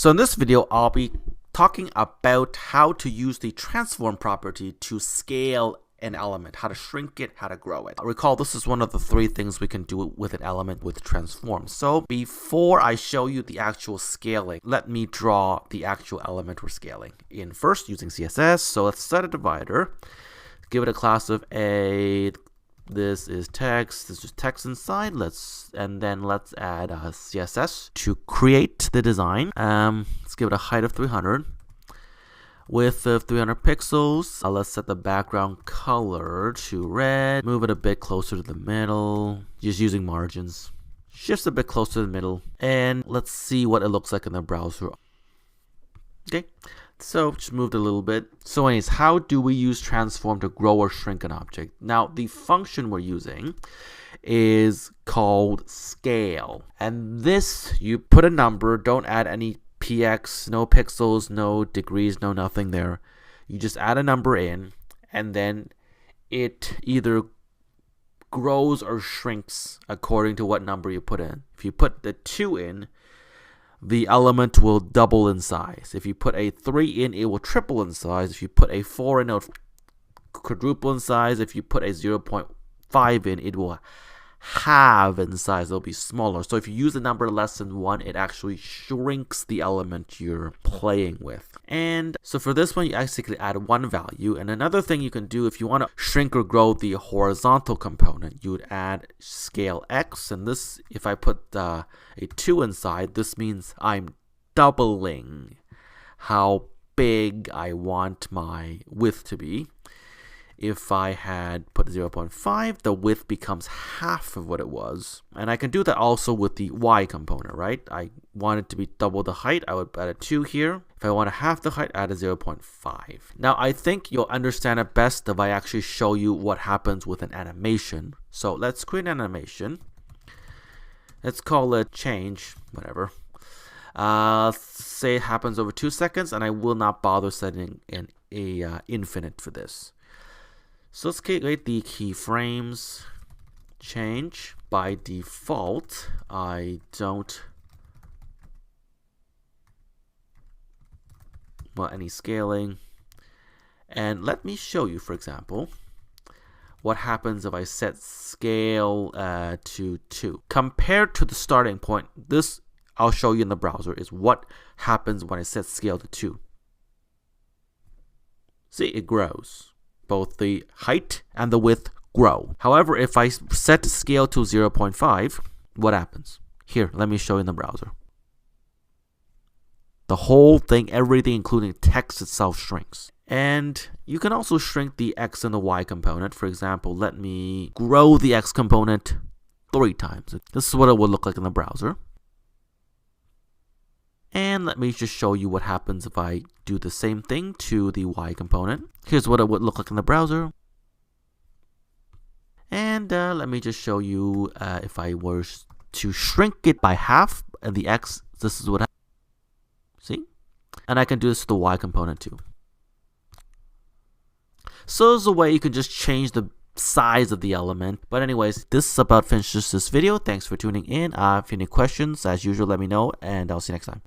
So in this video, I'll be talking about how to use the transform property to scale an element, how to shrink it, how to grow it. Recall, this is one of the three things we can do with an element with transform. So before I show you the actual scaling, let me draw the actual element we're scaling in first using CSS. So let's set a divider, give it a class of a. This is text. This is text inside. Let's add CSS to create the design. Let's give it a height of 300, width of 300 pixels. Let's set the background color to red. Move it a bit closer to the middle, just using margins. Shifts a bit closer to the middle, and let's see what it looks like in the browser. Okay. So just moved a little bit. So anyways, how do we use transform to grow or shrink an object? Now the function we're using is called scale. And this, you put a number, don't add any px, no pixels, no degrees, no nothing there. You just add a number in, and then it either grows or shrinks according to what number you put in. If you put the 2 in, the element will double in size. If you put a 3 in, it will triple in size. If you put a 4 in, it will quadruple in size. If you put a 0.5 in, it will halve in size. It'll be smaller. So if you use a number less than 1, it actually shrinks the element you're playing with. And so for this one, you basically add one value. And another thing you can do if you want to shrink or grow the horizontal component, you would add scale x. And this, if I put a 2 inside, this means I'm doubling how big I want my width to be. If I had put 0.5, the width becomes half of what it was. And I can do that also with the y component, right? I want it to be double the height. I would add a 2 here. If I want half the height, add a 0.5. Now, I think you'll understand it best if I actually show you what happens with an animation. So let's create an animation. Let's call it change, whatever. Say it happens over 2 seconds, and I will not bother setting an infinite for this. So let's create the keyframes change. By default, I don't want any scaling. And let me show you, for example, what happens if I set scale to 2. Compared to the starting point, this I'll show you in the browser is what happens when I set scale to 2. See, it grows. Both the height and the width grow. However, if I set scale to 0.5, what happens? Here, let me show you in the browser. The whole thing, everything including text itself shrinks. And you can also shrink the x and the y component. For example, let me grow the x component 3 times. This is what it would look like in the browser. And let me just show you what happens if I do the same thing to the y component. Here's what it would look like in the browser. And let me just show you if I were to shrink it by half, and the x, this is what happens. See? And I can do this to the y component too. So there's a way you can just change the size of the element. But anyways, this about finishes this video. Thanks for tuning in. If you have any questions, as usual, let me know, and I'll see you next time.